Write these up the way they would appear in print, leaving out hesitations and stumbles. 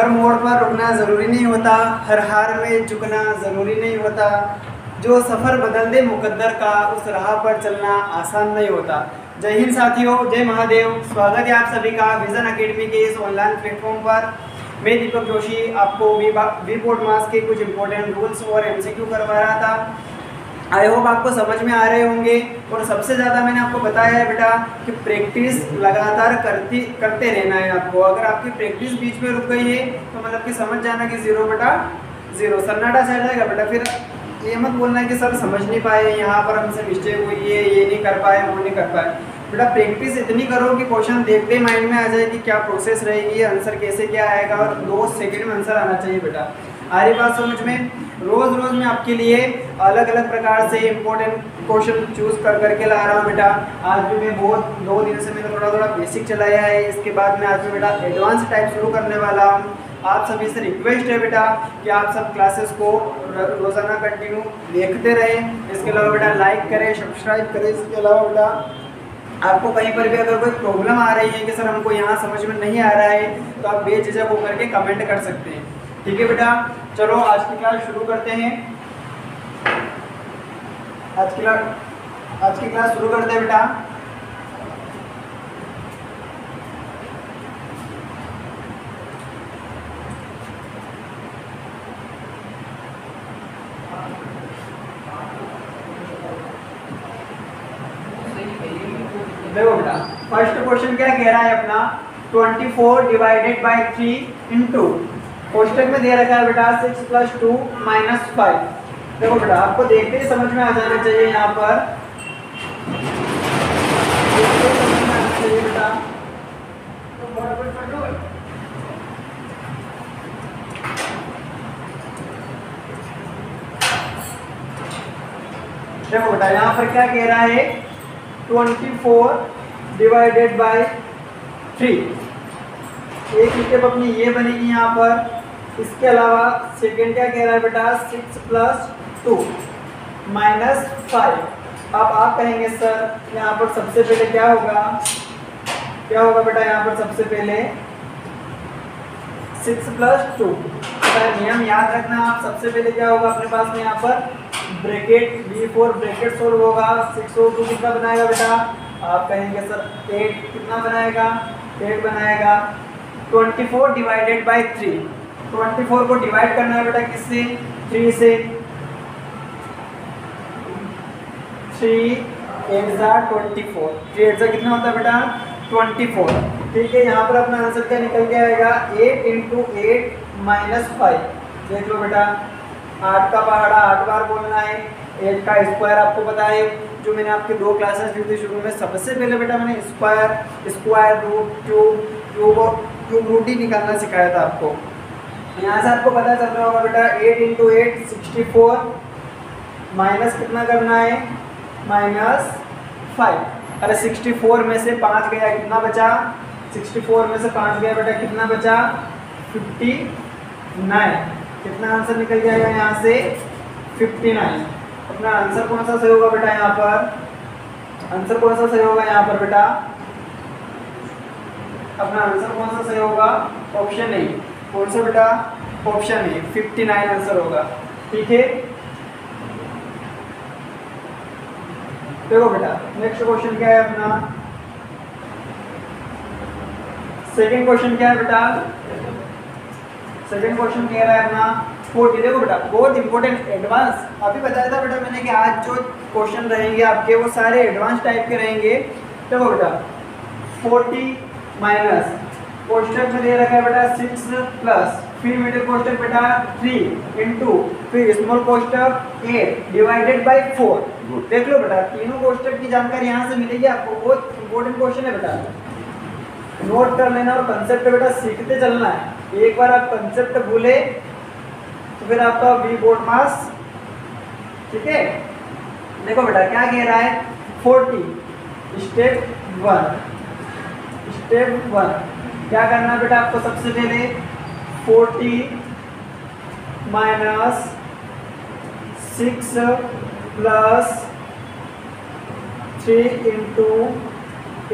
हर मोड़ पर रुकना ज़रूरी नहीं होता, हर हार में झुकना ज़रूरी नहीं होता, जो सफ़र बदल दे मुकद्दर का उस राह पर चलना आसान नहीं होता। जय हिंद साथियों, जय महादेव। स्वागत है आप सभी का विजन एकेडमी के इस ऑनलाइन प्लेटफॉर्म पर। मैं दीपक जोशी आपको वी बोर्ड मास के कुछ इंपॉर्टेंट रूल्स और एमसीक्यू करवा रहा था। आई होप आपको समझ में आ रहे होंगे। और सबसे ज़्यादा मैंने आपको बताया है बेटा कि प्रैक्टिस लगातार करते रहना है आपको। अगर आपकी प्रैक्टिस बीच में रुक गई है तो मतलब कि समझ जाना कि 0 बटा 0 सन्नाटा सा जाएगा बेटा। फिर ये मत बोलना है कि सर समझ नहीं पाए, यहाँ पर हमसे मिस्टेक हुई है, ये नहीं कर पाए, वो नहीं कर पाए। बेटा प्रैक्टिस इतनी करो कि क्वेश्चन देखते माइंड में आ जाए कि क्या प्रोसेस रहेगी, आंसर कैसे क्या आएगा, और 2 सेकंड में आंसर आना चाहिए बेटा। आ रही बात समझ में? रोज़ रोज़ मैं आपके लिए अलग अलग प्रकार से इम्पोर्टेंट क्वेश्चन चूज़ करके ला रहा हूँ बेटा। आज भी मैं 2 दिन से मैंने थोड़ा बेसिक चलाया है। इसके बाद मैं आज भी बेटा एडवांस टाइप शुरू करने वाला हूँ। आप सभी से रिक्वेस्ट है बेटा कि आप सब क्लासेस को रोज़ाना कंटिन्यू देखते रहें। इसके अलावा बेटा लाइक करें, सब्सक्राइब करें। इसके अलावा बेटा आपको कहीं पर भी अगर कोई प्रॉब्लम आ रही है कि सर हमको यहाँ समझ में नहीं आ रहा है, तो आप बेझिझक होकर के कमेंट कर सकते हैं। ठीक है बेटा, चलो आज की क्लास शुरू करते हैं। आज की क्लास शुरू करते हैं बेटा। देखो बेटा, फर्स्ट क्वेश्चन क्या कह रहा है अपना, 24 डिवाइडेड बाई 3 इंटू कोष्टक में दे रखा है बेटा 6 + 2 - 5। देखो बेटा आपको देखते ही समझ में आ जाना चाहिए यहाँ पर। बेटा देखो बेटा यहाँ पर क्या कह रहा है, 24 डिवाइडेड बाई 3। एक स्टेप अपनी ये बनेगी यहाँ पर। इसके अलावा सेकेंड क्या कह रहा है बेटा, 6 + 2 - 5। अब आप कहेंगे सर यहाँ पर सबसे पहले क्या होगा बेटा, यहाँ पर सबसे पहले 6 + 2। नियम याद रखना आप। सबसे पहले क्या होगा अपने पास में यहाँ पर ब्रैकेट V4 ब्रैकेट सोल्व होगा। 6 और 2 कितना बनाएगा बेटा, आप कहेंगे सर 8 कितना बनाएगा, 8 बनाएगा। 24 डिवाइडेड बाई 3, 24 को डिवाइड करना है बेटा किससे, 3 से। 3 8 24, 3 8 कितना होता है बेटा, 24। ठीक है, यहाँ पर अपना आंसर क्या निकल के आएगा, 8 × 8 - 5। देख लो बेटा, 8 का पहाड़ा 8 बार बोलना है। 8 का स्क्वायर आपको पता है, जो मैंने आपके 2 क्लासेस दी थी शुरू में। सबसे पहले बेटा मैंने स्क्वायर रूट, क्यूब रूट ही निकालना सिखाया था आपको। यहाँ से आपको पता चल रहा होगा बेटा 8 × 8 64, माइनस कितना करना है, -5। अरे 64 में से 5 गया, कितना बचा, 64 में से 5 गया बेटा, कितना बचा, 59। कितना आंसर निकल जाएगा यहाँ से, 59। अपना आंसर कौन सा सही होगा बेटा, यहाँ पर आंसर कौन सा सही होगा यहाँ पर बेटा, अपना आंसर कौन सा सही होगा, ऑप्शन ए। कौन सा बेटा, ऑप्शन ए, 59 आंसर होगा। ठीक है, देखो बेटा नेक्स्ट क्वेश्चन क्या है अपना, सेकंड क्वेश्चन क्या है बेटा, सेकंड क्वेश्चन कह रहा है अपना 40। देखो बेटा बहुत इंपॉर्टेंट एडवांस, अभी बताया था बेटा मैंने कि आज जो क्वेश्चन रहेंगे आपके वो सारे एडवांस टाइप के रहेंगे। देखो बेटा 40 माइनस कोष्टक में दे रखा है बेटा 6 प्लस, फिर मिडिल कोष्टक बेटा 3 इंटू, फिर स्मॉल कोष्टक 8 डिवाइडेड बाई 4। देख लो बेटा तीनों कोष्टक की जानकारी यहाँ से मिलेगी आपको। बहुत इंपॉर्टेंट क्वेश्चन है बेटा, नोट कर लेना और कंसेप्ट बेटा सीखते चलना है। एक बार आप कंसेप्ट भूले तो फिर आपका वी बोर्ड मास। ठीक है, देखो बेटा क्या कह रहा है, 40 स्टेप 1 क्या करना बेटा आपको, सबसे पहले 40 minus 6 plus 3 into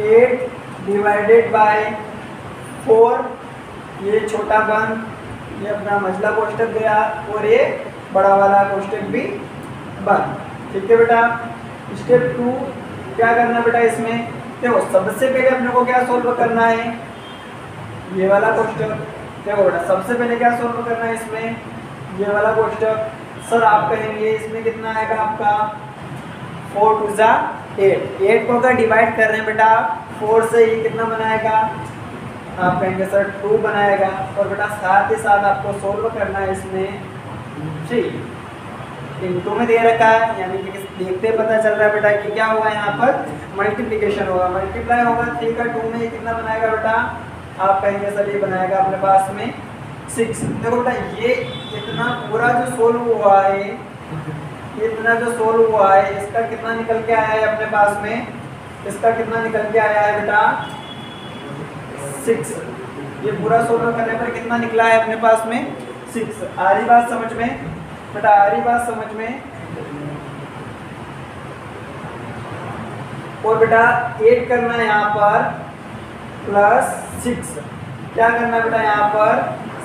8 divided by 4, ये छोटा 1 ये अपना मझला कोष्टक गया और ये बड़ा वाला कोष्टक भी बंद। ठीक है बेटा। स्टेप 2 क्या करना बेटा इसमें, देखो सबसे पहले अपने को क्या सोल्व करना है, ये वाला कोष्टक। देखो बेटा सबसे पहले क्या सोल्व करना है इसमें, ये वाला कोष्टक। सर आप कहेंगे इसमें कितना आएगा आपका 4 2 जा 8। 8 को अगर डिवाइड कर रहे हैं बेटा 4 से, ये कितना बनाएगा, आप कहेंगे सर 2 बनाएगा। और बेटा साथ ही साथ आपको सोल्व करना है इसमें 3 इनटू में दे रखा है, यानी कि देखते पता चल रहा है बेटा कि क्या होगा, यहाँ पर मल्टीप्लिकेशन होगा, मल्टीप्लाई होगा। 3 का 2 में ये कितना बनाएगा बेटा, आप कहेंगे सर ये बनाएगा अपने पास में 6। देखो बेटा ये इतना पूरा जो सोल्व हुआ है, इतना जो सोल्व हुआ है, इसका कितना निकल के आया है अपने पास में, इसका कितना निकल के आया है बेटा 6। ये पूरा सोल्व करने पर कितना निकला है अपने पास में 6। आ रही बात समझ में बेटा, आ रही बात समझ में। और बेटा 8 करना है यहाँ पर प्लस 6, क्या करना है बेटा यहाँ पर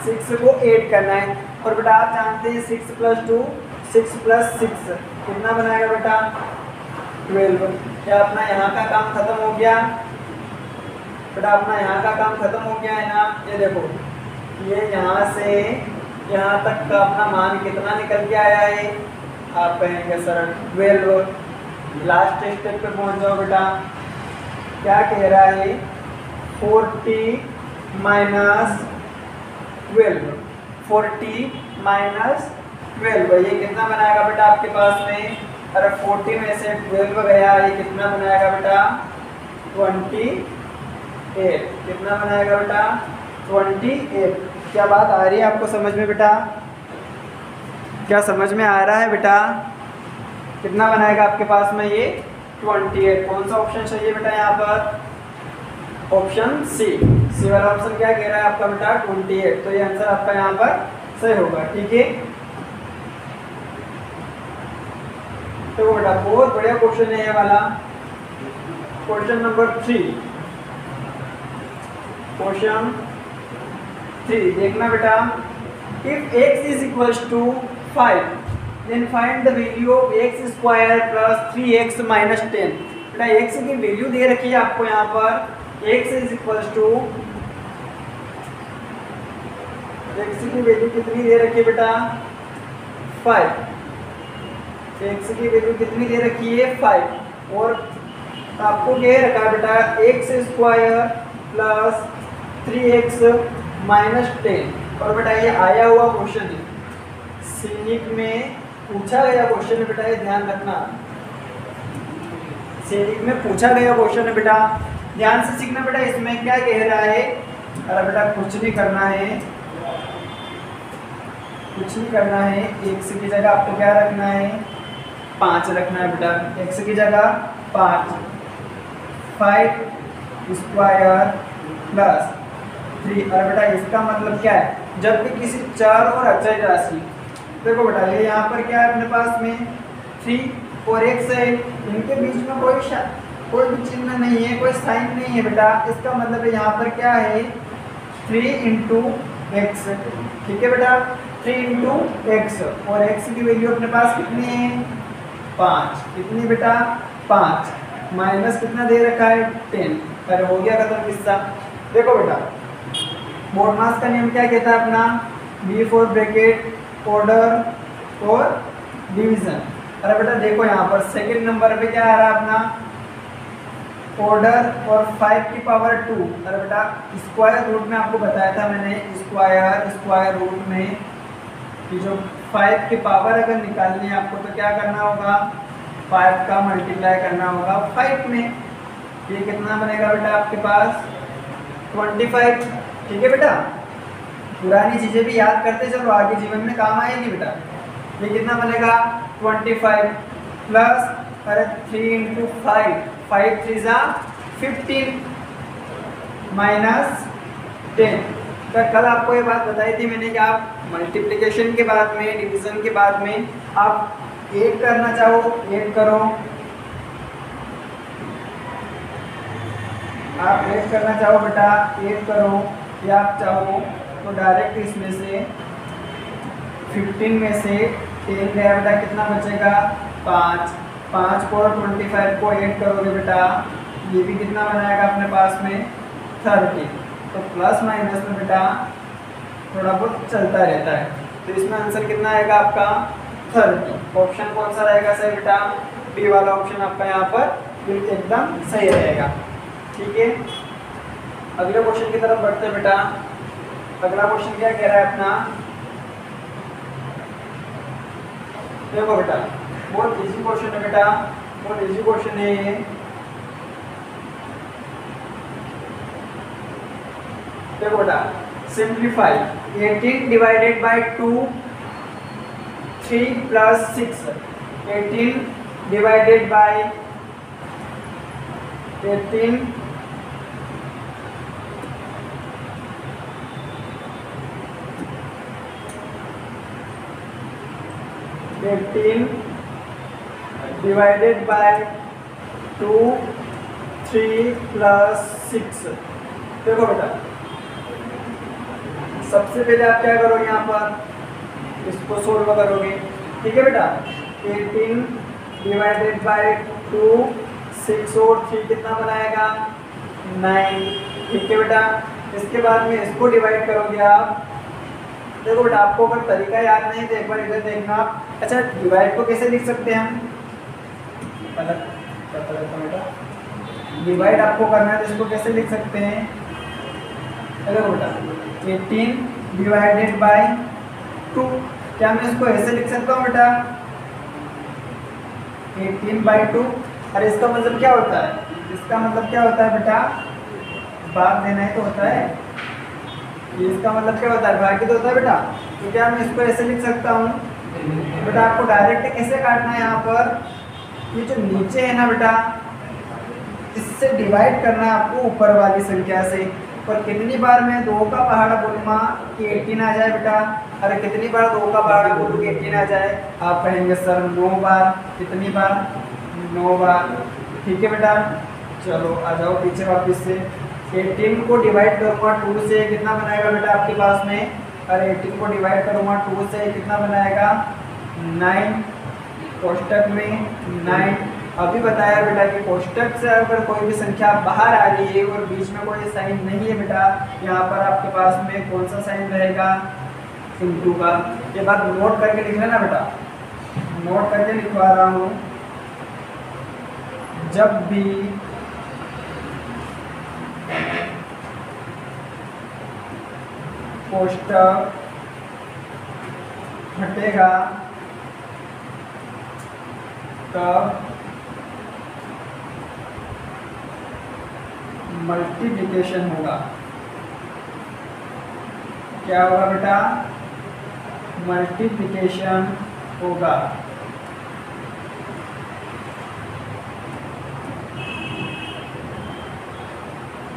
6 को 8 करना है। और बेटा आप जानते हैं 6 + 2 6 + 6 कितना बनाएगा बेटा 12। क्या अपना यहाँ का काम खत्म हो गया बेटा, अपना यहाँ का काम खत्म हो गया है ना। ये देखो ये यहाँ से यहाँ तक का अपना मान कितना निकल के आया है, आप कहेंगे सर 12। लास्ट स्टेप पे पहुँच जाओ बेटा, क्या कह रहा है 40 - 12, 40 - 12 ये कितना बनाएगा बेटा आपके पास में, अरे 40 में से 12 गया, ये कितना बनाएगा बेटा 28। कितना बनाएगा बेटा 28। क्या बात आ रही है आपको समझ में बेटा, क्या समझ में आ रहा है बेटा, कितना बनाएगा आपके पास में ये 28। कौन सा ऑप्शन चाहिए बेटा यहाँ पर, ऑप्शन सी वाला ऑप्शन क्या कह रहा है आपका बेटा 28। तो ये आंसर आपका यहाँ पर सही होगा। ठीक है तो बेटा बहुत बढ़िया क्वेश्चन है ये वाला। क्वेश्चन नंबर 3, क्वेश्चन 3 देखना बेटा, if x = 5 then find the value of x² + 3x - 10। बेटा x की वैल्यू दे रखी है आपको यहाँ पर, x की वैल्यू कितनी दे रखी है बेटा 5। x की वैल्यू कितनी दे रखी है 5, और आपको क्या रखा है बेटा x² + 3x - 10। और बेटा ये आया हुआ क्वेश्चन है, सैनिक में पूछा गया क्वेश्चन है बेटा, ये ध्यान रखना, सैनिक में पूछा गया क्वेश्चन है बेटा, ध्यान से सीखना बेटा। इसमें क्या कह रहा है, अरे बेटा कुछ नहीं करना है, कुछ नहीं करना है। x की जगह आपको क्या रखना है 5 रखना है बेटा, x की जगह 5, 5² + 3। अरे बेटा इसका मतलब क्या है, जब भी किसी चर और अचर राशि, देखो बेटा ये यहाँ पर क्या है अपने पास में 3 और x है, इनके बीच में कोई भी चिन्ह नहीं है, कोई साइन नहीं है बेटा, इसका मतलब है यहाँ पर क्या है 3 × x। ठीक है बेटा 3 × x, और x की वैल्यू अपने पास कितनी है 5। कितनी बेटा 5, माइनस कितना दे रखा है 10। अरे हो गया खत्म किस्सा। देखो बेटा बोर्डमास का नियम क्या कहता है अपना, B4 ब्रैकेट ऑर्डर और डिवीजन। अरे बेटा देखो यहाँ पर सेकंड नंबर पे क्या आ रहा है अपना ऑर्डर और 5 की पावर 2। अरे बेटा स्क्वायर रूट में आपको बताया था मैंने, स्क्वायर रूट में कि जो 5 की पावर अगर निकालनी है आपको तो क्या करना होगा 5 का मल्टीप्लाई करना होगा 5 में। ये कितना बनेगा बेटा आपके पास 25। ठीक है बेटा, पुरानी चीज़ें भी याद करते चलो, आगे जीवन में काम आएगी बेटा। ये कितना बनेगा 25 प्लस अरे 3 × 5, 5 3 = 15 माइनस 10। तो कल आपको ये बात बताई थी मैंने कि आप मल्टीप्लिकेशन के बाद में, डिवीजन के बाद में आप ऐड करना चाहो ऐड करो, आप ऐड करना चाहो बेटा ऐड करो, या आप चाहो तो डायरेक्ट इसमें से 15 में से 10 गया बेटा, कितना बचेगा 5। 5 को और 25 को ऐड करोगे बेटा, ये भी कितना बनाएगा अपने पास में 30। तो प्लस माइनस में बेटा थोड़ा बहुत चलता रहता है। तो इसमें आंसर कितना आएगा आपका 30। ऑप्शन कौन सा रहेगा सही बेटा, बी वाला ऑप्शन आपका यहाँ पर बिल्कुल एकदम सही रहेगा। ठीक है, अगले क्वेश्चन की तरफ बढ़ते हैं बेटा। अगला क्वेश्चन क्या कह रहा है अपना, देखो बेटा बहुत इजी क्वेश्चन है बेटा, बहुत इजी क्वेश्चन है ये। देखो बेटा simplify 18 divided by 2 3 plus 6। 18 divided by 18 divided by 2 3 plus 6। देखो बेटा सबसे पहले आप क्या करोगे, यहाँ पर इसको सोल्व करोगे। ठीक है बेटा, 18 डिवाइडेड बाय 2, 6 और 3 कितना बनाएगा 9। ठीक है बेटा, इसके बाद में इसको डिवाइड करोगे आप। देखो बेटा आपको अगर तरीका याद नहीं तो एक बार इधर देखना। अच्छा डिवाइड को कैसे लिख सकते हैं हम, बेटा डिवाइड आपको करना है तो इसको कैसे लिख सकते हैं। देखो बेटा 18 डिवाइडेड बाय 2, क्या मैं इसको ऐसे लिख सकता हूँ बेटा 18 बाई 2। अरे इसका मतलब क्या होता है, इसका मतलब क्या होता है बेटा, भाग देना ही तो होता है। ये इसका मतलब क्या होता है, भाग ही तो होता है बेटा। तो क्या मैं इसको ऐसे लिख सकता हूँ बेटा, आपको डायरेक्ट कैसे काटना है, यहाँ पर ये जो नीचे है ना बेटा इससे डिवाइड करना है आपको ऊपर वाली संख्या से। और कितनी बार मैं 2 का पहाड़ा बोलूँगा कि 18 आ जाए बेटा, अरे कितनी बार 2 का पहाड़ा बोलूँ कि 18 आ जाए, आप कहेंगे सर 9 बार। कितनी बार 9 बार। ठीक है बेटा, चलो आ जाओ पीछे वापस से। 18 को डिवाइड करूँगा 2 से, कितना बनाएगा बेटा आपके पास में, अरे 18 को डिवाइड करूँगा 2 से कितना बनाएगा 9, कोष्टक में 9। अभी बताया बेटा कि कोष्टक से अगर कोई भी संख्या बाहर आ रही है और बीच में कोई साइन नहीं है बेटा, यहाँ पर आपके पास में कौन सा साइन रहेगा, इंटू का। ये बात नोट करके लिख लेना बेटा, नोट करके लिखवा रहा हूँ। जब भी कोष्टक हटेगा तब मल्टीप्लिकेशन होगा। क्या होगा बेटा, मल्टीप्लिकेशन होगा।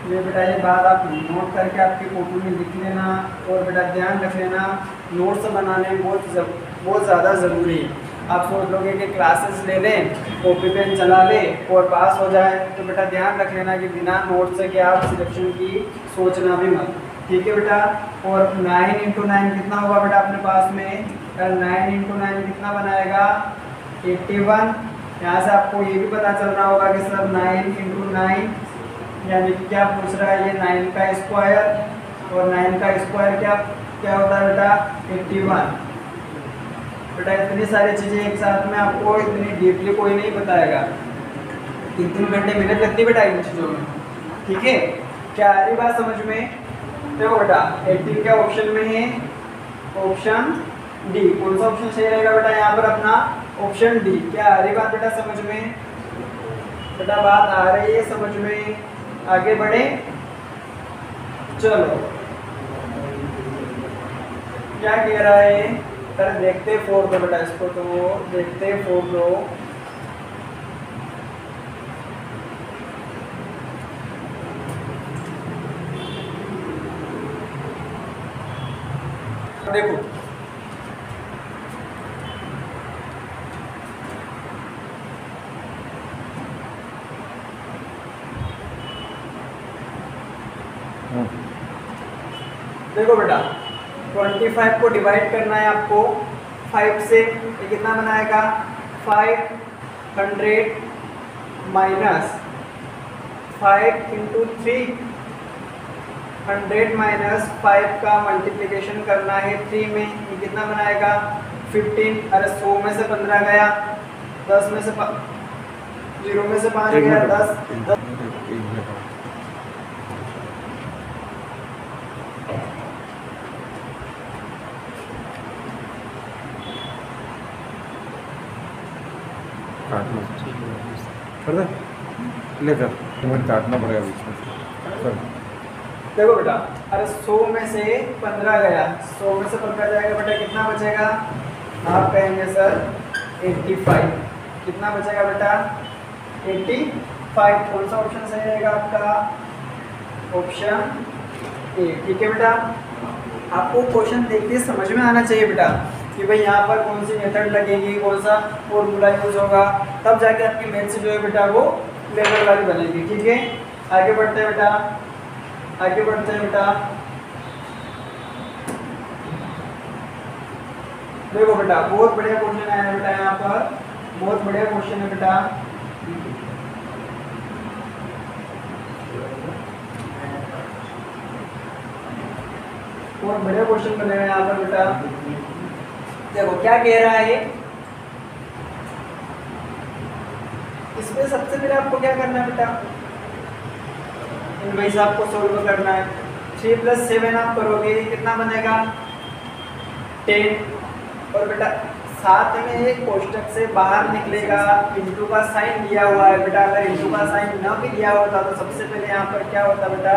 ये बेटा ये बात आप नोट करके आपकी कॉपी में लिख लेना। और बेटा ध्यान रख लेना, नोट्स बनाने में बहुत ज़्यादा ज़रूरी है। आप सोच लोगे कि क्लासेस ले लें, कॉपी पेन चला ले और पास हो जाए, तो बेटा ध्यान रख लेना कि बिना नोट से कि आप सिलेक्शन की सोचना भी मत। ठीक है बेटा, और 9 × 9 कितना होगा बेटा अपने पास में, 9 × 9 कितना बनाएगा 81। यहाँ से आपको ये भी पता चल रहा होगा कि सर 9 × 9 यानी कि क्या पूछ रहा है, ये 9 का स्क्वायर, और 9 का स्क्वायर क्या होता है बेटा 81। बेटा इतनी सारी चीज़ें एक साथ में आपको इतनी डीपली कोई नहीं बताएगा, 3-3 घंटे मेहनत लगती है बेटा इन चीज़ों में। ठीक है, क्या आ रही बात समझ में। देखो बेटा 18 क्या ऑप्शन में है, ऑप्शन डी। कौन सा ऑप्शन सही रहेगा बेटा यहाँ पर अपना, ऑप्शन डी। क्या आ रही बात बेटा समझ में, बेटा बात आ रही है समझ में, आगे बढ़े चलो। क्या कह रहा है, सर देखते फोड़ दो बेटा इसको, तो देखते फोड़ दो। देखो देखो बेटा 25 को डिवाइड करना है आपको 5 से, ये कितना बनाएगा 500 माइनस 5 इंटू 300 माइनस 5 का मल्टीप्लिकेशन करना है 3 में, ये कितना बनाएगा 15। अरे 100 में से 15 गया, 10 में से 0 में से 5 गया 10। लेकर तुम्हें काटना पड़ेगा बीच में। देखो बेटा, अरे 100 में से 15 गया, 100 में से 15 जाएगा बेटा, कितना बचेगा आप कहेंगे सर 85। कितना बचेगा बेटा 85। कौन सा ऑप्शन सही रहेगा आपका, ऑप्शन ए। ठीक है बेटा, आपको क्वेश्चन देखते समझ में आना चाहिए बेटा कि भाई यहाँ पर कौन सी मेथड लगेगी, कौन सा फॉर्मूला यूज होगा, तब जाके आपकी मैथ्स जो है बेटा वो लेवल वाली बनेगी। ठीक है, आगे बढ़ते हैं बेटा, आगे बढ़ते हैं बेटा। देखो बेटा बहुत बढ़िया क्वेश्चन आया है बेटा, यहाँ पर बहुत बढ़िया क्वेश्चन है बेटा। बहुत बढ़िया क्वेश्चन बनेगा यहाँ पर बेटा। देखो क्या कह रहा है, इसमें सबसे पहले आपको क्या करना है बेटा, इन वैसे आपको सोल्व करना है। 3 + 7 आप करोगे कितना बनेगा 10। और बेटा साथ में एक कोष्टक से बाहर निकलेगा, इंटू का साइन दिया हुआ है बेटा। अगर इंटू का साइन न भी दिया होता तो सबसे पहले यहाँ पर क्या होता बेटा,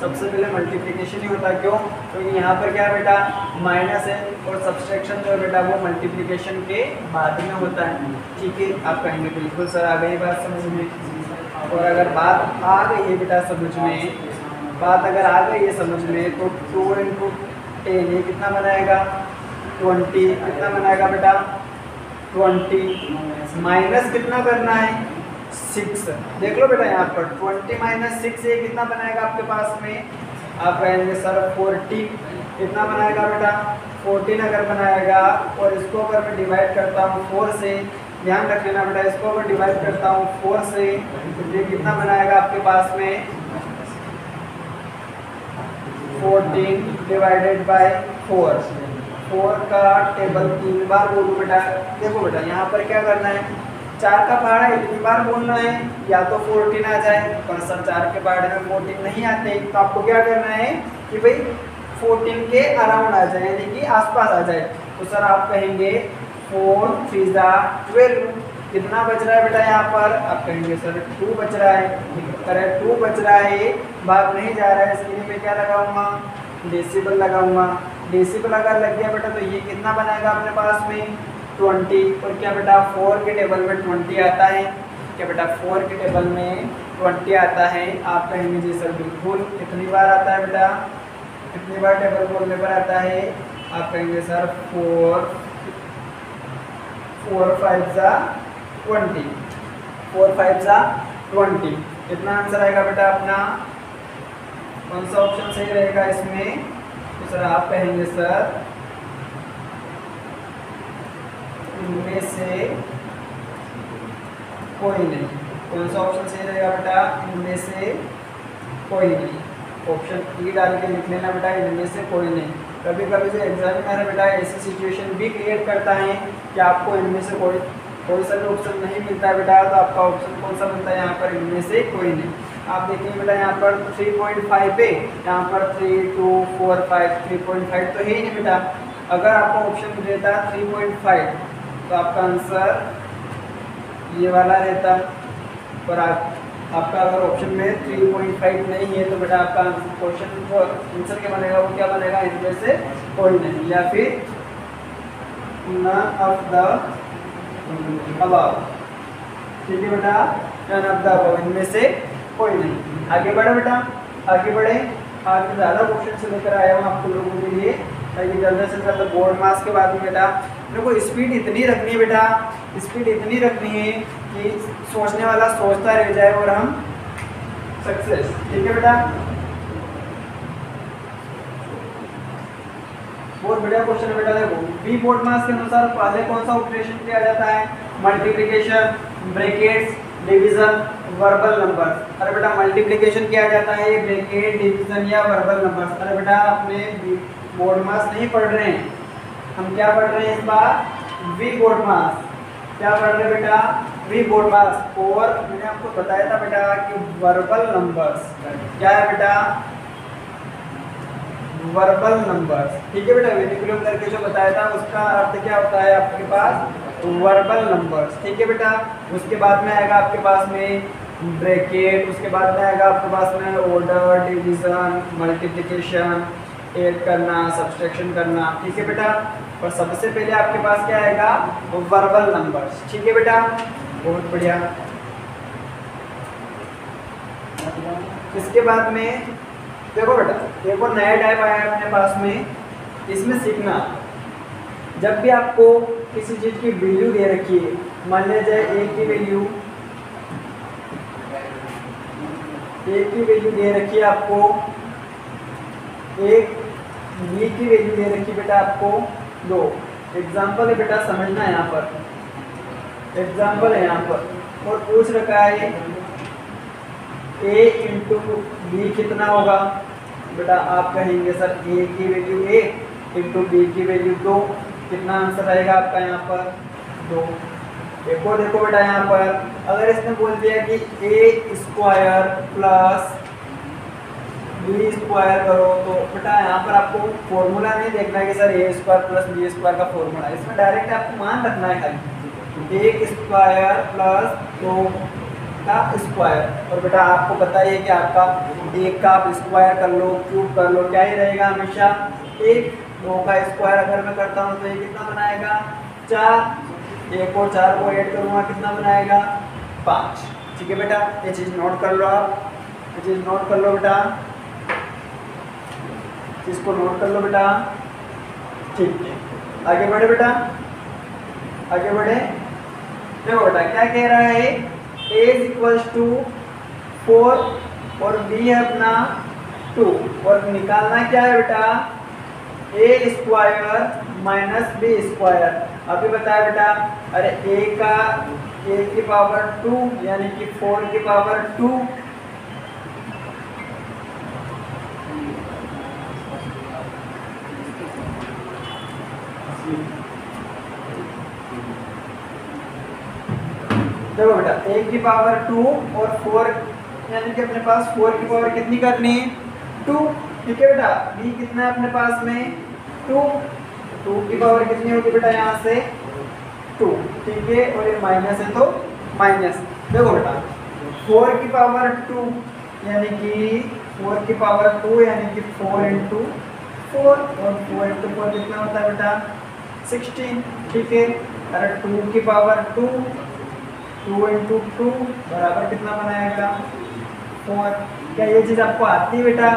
सबसे पहले मल्टीप्लिकेशन ही होता। क्यों, क्योंकि तो यहाँ पर क्या बेटा माइनस है, और सब्सट्रैक्शन जो है बेटा वो मल्टीप्लिकेशन के बाद में होता है। ठीक है, आप कहेंगे बिल्कुल सर आ गई बात समझ में। और अगर बात आ गई है बेटा समझ में, बात अगर आ गई है समझ में, तो 2 × 10 ये कितना बनाएगा 20। कितना बनाएगा बेटा 20। माइनस कितना करना है 6। देख लो बेटा यहाँ पर 20 - 6 ये कितना बनाएगा आपके पास में, आप कहेंगे सर 40। कितना बनाएगा बेटा 14 अगर बनाएगा। और इसको अगर मैं डिवाइड करता हूँ 4 से, ध्यान रख लेना बेटा, इसको अगर डिवाइड करता हूँ 4 से तो ये कितना बनाएगा आपके पास में 14 / 4। 4 का टेबल 3 बार बोलूँ बेटा। देखो बेटा यहाँ पर क्या करना है, 4 का पहाड़ा इतनी बार बोलना है, या तो 14 आ जाए, पर सर 4 के पहाड़े में 14 नहीं आते, तो आपको क्या करना है कि भाई 14 के अराउंड आ जाए, यानी कि आसपास आ जाए। तो सर आप कहेंगे 4 × 3 = 12। कितना बच रहा है बेटा यहाँ पर, आप कहेंगे सर 2 बच रहा है। अरे 2 बच रहा है, भाग नहीं जा रहा है, इसके लिए मैं क्या लगाऊंगा डेसिबल लगाऊंगा। डेसिबल अगर लग गया बेटा तो ये कितना बनाएगा अपने पास में 20। और क्या बेटा 4 के टेबल में 20 आता है, क्या बेटा 4 के टेबल में 20 आता है। आप कहेंगे जी सर बिल्कुल, कितनी बार आता है बेटा, कितनी बार टेबल बोलने पर आता है, आप कहेंगे सर 4 × 5 = 20। 4 × 5 = 20। कितना आंसर आएगा बेटा अपना, कौन सा ऑप्शन सही रहेगा इसमें, तो सर आप कहेंगे सर इनमें से कोई नहीं। कौन सा ऑप्शन सही रहेगा बेटा, इनमें से कोई नहीं। ऑप्शन ई डाल के लिख लेना बेटा, इनमें से कोई नहीं। कभी कभी जो एग्जामिनर है बेटा ऐसी सिचुएशन भी क्रिएट करता है कि आपको इनमें से कोई सा भी ऑप्शन नहीं मिलता है बेटा, तो आपका ऑप्शन कौन सा बनता है यहाँ पर, इनमें से कोई नहीं। आप देखिए बेटा यहाँ पर 3.5 है, यहाँ पर 3, 2, 4, 5, 3.5 तो है ही नहीं बेटा। अगर आपको ऑप्शन देता 3.5 तो आपका आंसर ये वाला रहता। पर आपका अगर ऑप्शन में 3.5 नहीं है तो बेटा आपका क्वेश्चन जो आंसर क्या बनेगा, वो क्या बनेगा, इनमें से कोई नहीं, या फिर नन ऑफ द अबव। ठीक है बेटा, नन ऑफ द अबव, इनमें से कोई नहीं। आगे बढ़े बेटा, आगे बढ़े। आज ज़्यादा क्वेश्चन से लेकर आया हूँ आपको लोगों के लिए, ताकि जल्दी से जल्द बोर्ड मार्क्स के बाद में बेटा देखो स्पीड इतनी रखनी है बेटा, स्पीड इतनी रखनी है कि सोचने वाला सोचता रह जाए और हम सक्सेस। ठीक है बेटा, बहुत बढ़िया क्वेश्चन है बेटा। देखो बी बोडमास के अनुसार पहले कौन सा ऑपरेशन किया जाता है? Multiplication, brackets, division, verbal numbers. अरे बेटा मल्टीप्लिकेशन किया जाता है, ये ब्रैकेट, डिवीजन या वर्बल नंबर्स। अरे बेटा आपने बोडमास नहीं पढ़ रहे हैं, हम क्या पढ़ रहे हैं इस बार? We BODMAS. क्या पढ़ रहे हैं बेटा? वी बोडमास। और मैंने आपको बताया था बेटा कि वर्बल नंबर्स क्या है बेटा? Verbal numbers. ठीक है बेटा, वेरिकुलम करके जो बताया था उसका अर्थ क्या होता है आपके पास? Verbal numbers. ठीक है बेटा, उसके बाद में आएगा आपके पास में ब्रैकेट, उसके बाद में आएगा आपके पास में ऑर्डर, डिवीजन, मल्टीप्लिकेशन, ऐड करना, सब्सट्रैक्शन करना। ठीक है बेटा, और सबसे पहले आपके पास क्या आएगा? Verbal numbers. ठीक है बेटा, बहुत बढ़िया। इसके बाद में देखो बेटा, एक और नया टाइप आया है अपने पास में, इसमें सीखना जब भी आपको किसी चीज़ की वैल्यू दे रखी है, मान लिया जाए ए की वैल्यू दे रखी है आपको, एक बी की वैल्यू दे रखी है बेटा आपको 2। एग्जाम्पल है बेटा, समझना है यहाँ पर, एग्जाम्पल है यहाँ पर, और पूछ रखा है ए इंटू बी कितना होगा? बेटा आप कहेंगे सर ए की वैल्यू ए इंटू बी की वैल्यू 2, कितना आंसर आएगा आपका यहाँ पर? 2। देखो देखो बेटा यहाँ पर अगर इसने बोल दिया कि ए स्क्वायर प्लस बी स्क्वायर करो, तो बेटा यहाँ पर आपको फॉर्मूला नहीं देखना है कि सर ए स्क्वायर प्लस बी स्क्वायर का फॉर्मूला, इसमें डायरेक्ट आपको मान रखना है खाली ए स्क्वायर प्लस 2 का स्क्वायर। और बेटा आपको पता ही है कि आपका एक का आप स्क्वायर कर लो, क्यूब कर लो, क्या ही रहेगा हमेशा? 1। 2 का स्क्वायर अगर मैं करता हूँ तो ये कितना बनाएगा? 4। 1 और 4 को ऐड करूँगा, कितना बनाएगा? 5। ठीक है बेटा, ये चीज़ नोट कर लो आप, ये चीज़ नोट कर लो बेटा, इसको नोट कर लो बेटा। ठीक है, आगे बढ़े बेटा, आगे बढ़े। देखो बेटा क्या कह रहा है, a इज इक्वल्स टू 4 और b है अपना 2, और निकालना क्या है बेटा? a square minus B square. अभी बताया बेटा, अरे a की पावर 2 यानी कि 4 की पावर 2, देखो बेटा a की पावर 2 और 4 यानी कि अपने पास 4 की पावर कितनी करनी है? 2। ठीक है बेटा, b कितना है अपने पास में? 2। 2 की पावर कितनी होगी बेटा यहाँ से? 2। ठीक है, और ये माइनस है तो माइनस। देखो बेटा 4 की पावर 2 यानी कि 4 की पावर 2 यानी कि 4 इंटू 4, और 4 इंटू 4 कितना होता है बेटा? 16। ठीक है, अरे 2 की पावर 2 इंटू 2 बराबर कितना बनाएगा? 4। क्या ये चीज़ आपको आती है बेटा?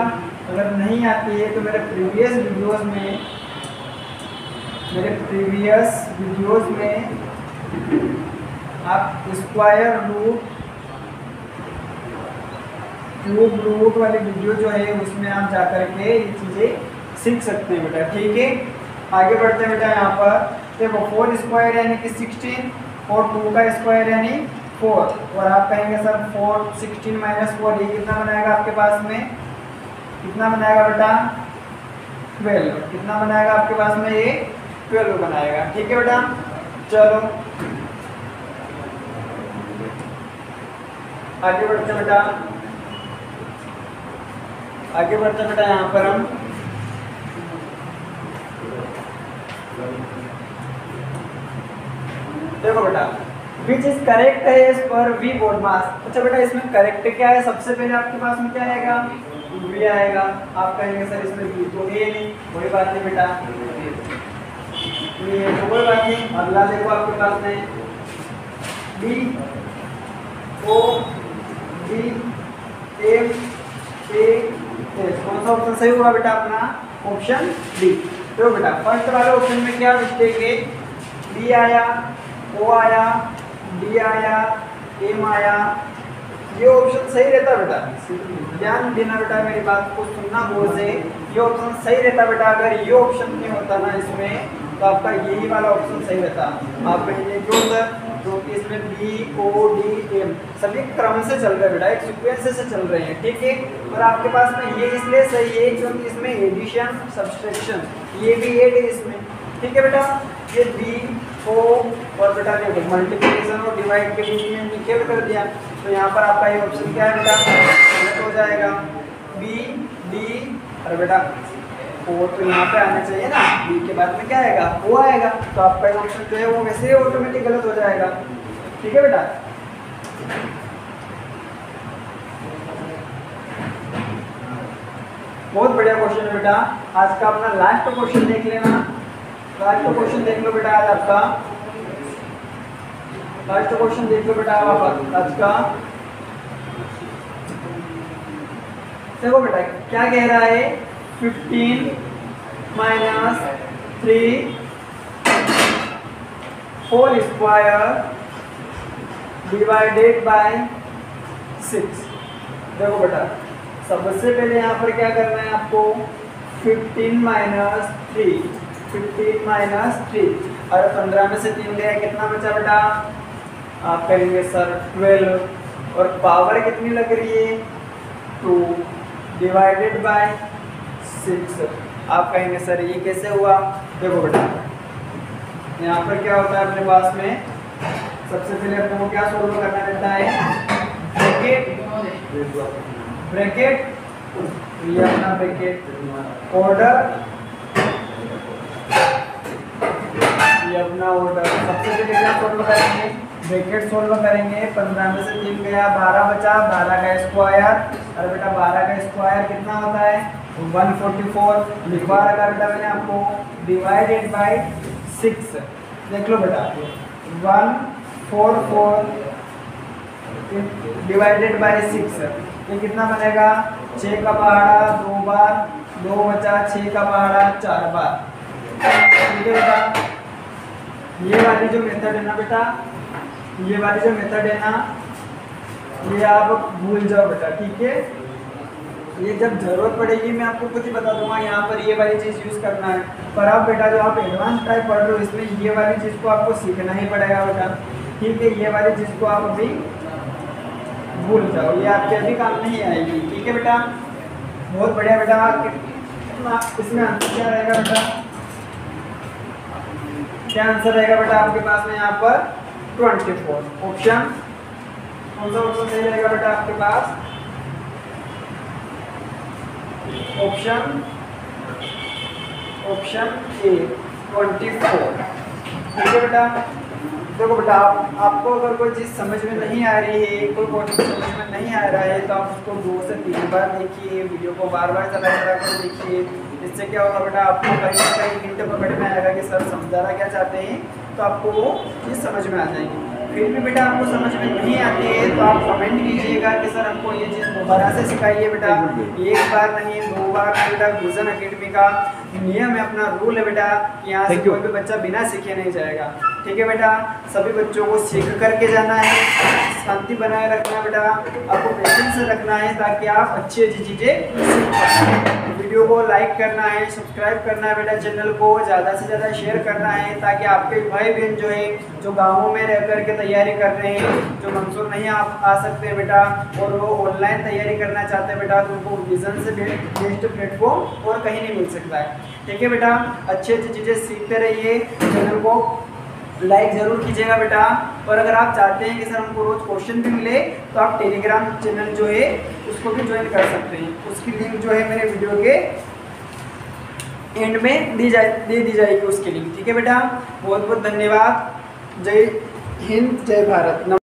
अगर नहीं आती है तो मेरे प्रीवियस वीडियोस में आप स्क्वायर रूट, क्यूब रूट वाली वीडियो जो है उसमें आप जाकर के ये चीज़ें सीख सकते हैं बेटा। ठीक है, आगे बढ़ते हैं बेटा। यहाँ पर देखो 4 स्क्वायर यानी कि 16 और 2 का स्क्वायर यानी 4, और आप कहेंगे सर 4 16 माइनस 4 ये कितना बनाएगा आपके पास में? कितना बनाएगा बेटा? 12। कितना बनाएगा आपके पास में? ये 12 बनाएगा। ठीक है बेटा, चलो आगे बढ़ते हैं बेटा, आगे बढ़ते हैं बेटा। यहाँ पर हम देखो बेटा विच इज करेक्ट है इस पर वी बोडमास। अच्छा बेटा इसमें करेक्ट क्या है? सबसे पहले आपके पास में क्या आएगा? वी आएगा। आप कहेंगे सर इसमें वी तो ए नहीं, कोई बात नहीं बेटा, ये तो कोई बात नहीं। अगला देखो आपके पास में B O B M A S, कौन सा ऑप्शन सही होगा बेटा? अपना ऑप्शन डी। तो बेटा फर्स्ट वाले ऑप्शन में क्या मिस्टेक है? बी आया, ओ आया, डी आया, एम आया, ये ऑप्शन सही रहता बेटा। ध्यान देना बेटा, मेरी बात को सुनना गौर से। ये ऑप्शन सही रहता बेटा। अगर ये ऑप्शन नहीं होता ना इसमें, तो आपका यही वाला ऑप्शन सही रहता। आप ये जो सर जो कि इसमें बी ओ डी एम सभी क्रम से चल रहे हैं बेटा, एक सीक्वेंस से चल रहे हैं, ठीक है। और आपके पास में ये इसलिए सही है क्योंकि इसमें एडिशन सब्सट्रैक्शन ये भी एड है इसमें, ठीक है बेटा। ये बी ओ और बेटा देखो मल्टीप्लिकेशन और डिवाइड के बीच में निकेल कर दिया, तो यहाँ पर आपका ये ऑप्शन क्या है बेटा, गलत हो जाएगा। बी डी और बेटा ओ तो यहाँ पे आना चाहिए ना, बी के बाद में क्या आएगा, ओ आएगा, तो आपका ऑप्शन जो है वो वैसे ही ऑटोमेटिक गलत हो जाएगा, ठीक है बेटा। बहुत बढ़िया क्वेश्चन है बेटा। आज का अपना लास्ट क्वेश्चन देख लेना, लास्ट क्वेश्चन देख लो बेटा। आज आपका लास्ट क्वेश्चन देख लो बेटा आज का। देखो बेटा क्या कह रहा है, 15 minus 3 whole square divided by 6। देखो बेटा सबसे पहले यहाँ पर क्या करना है आपको, 15 माइनस 3 और 15 में से 3 गया, कितना बचा बेटा, आप कहेंगे सर 12 और पावर कितनी लग रही है 2 डिवाइडेड बाय 6। आप कहेंगे सर ये कैसे हुआ। देखो बेटा यहाँ पर क्या होता है अपने पास में, सबसे पहले अपने को क्या सोल्व करना रहता है, ब्रैकेट ये अपना ब्रैकेट ऑर्डर, ये अपना ऑर्डर। सबसे पहले क्या सोल्व करेंगे, ब्रैकेट सोल्व करेंगे। 15 में से 3 गया, 12 बचा, 12 का स्क्वायर, अरे बेटा 12 का स्क्वायर कितना होता है 144, लिखवा रखा बेटा मैंने आपको, डिवाइडेड बाय 6। देख लो बेटा 144 डिवाइडेड बाय 6, ये कितना बनेगा, 6 का पहाड़ा 2 बार, 2 बचा, 6 का पहाड़ा 4 बार, ठीक है बेटा। ये वाली जो मेथड है ना बेटा, ये वाली जो मेथड है ना, ये आप भूल जाओ बेटा, ठीक है। ये जब जरूरत पड़ेगी मैं आपको खुद ही बता दूंगा, यहाँ पर ये वाली चीज़ यूज़ करना है। पर आप बेटा जो आप एडवांस टाइप पढ़ रहे हो इसमें ये वाली चीज़ को आपको सीखना ही पड़ेगा बेटा, ठीक है। ये वाली चीज़ को आप अभी भूल जाओ, ये आपके अभी काम नहीं आएगी, ठीक है बेटा। बहुत बढ़िया बेटा। इसमें आंसर क्या रहेगा बेटा, क्या आंसर रहेगा बेटा आपके पास में यहाँ पर 24 ऑप्शन। कौन सा ऑप्शन सही रहेगा बेटा आपके पास, ऑप्शन ए 24, ठीक है बेटा। देखो बेटा आपको अगर कोई चीज़ समझ में नहीं आ रही है, कोई क्वेश्चन समझ में नहीं आ रहा है, तो आप उसको 2 से 3 बार देखिए, वीडियो को बार बार चला कर देखिए। इससे क्या होगा बेटा, आपको कहीं ना कहीं हिंट पकड़ में आएगा कि सर समझाना क्या चाहते हैं, तो आपको वो चीज़ समझ में आ जाएगी। फिर भी बेटा आपको समझ में नहीं आती है तो आप कमेंट कीजिएगा कि सर हमको ये चीज़ दोबारा से सिखाइए बेटा। एक बार नहीं 2 बार नहीं बेटा, गुलशन अकेडमी का नियम है, अपना रूल है बेटा, यहाँ से कोई भी बच्चा बिना सीखे नहीं जाएगा, ठीक है बेटा। सभी बच्चों को सीख करके जाना है, शांति बनाए रखना है बेटा, आपको पेशेंस रखना है ताकि आप अच्छी अच्छी चीज़ें सीख पाएं। वीडियो को लाइक करना है, सब्सक्राइब करना है बेटा, चैनल को ज़्यादा से ज़्यादा शेयर करना है ताकि आपके भाई बहन जो है जो गाँवों में रह कर के तैयारी कर रहे हैं, जो मंसूर नहीं आ सकते बेटा और वो ऑनलाइन तैयारी करना चाहते हैं बेटा, तो उनको विजन से बेस्ट प्लेटफॉर्म और कहीं नहीं मिल सकता है, ठीक है बेटा। अच्छी अच्छी चीज़ें सीखते रहिए, चैनल को लाइक ज़रूर कीजिएगा बेटा। और अगर आप चाहते हैं कि सर हमको रोज़ क्वेश्चन भी मिले तो आप टेलीग्राम चैनल जो है उसको भी ज्वाइन कर सकते हैं, उसकी लिंक जो है मेरे वीडियो के एंड में दे दी जाएगी उसकी लिंक, ठीक है बेटा। बहुत बहुत धन्यवाद। जय हिंद, जय भारत।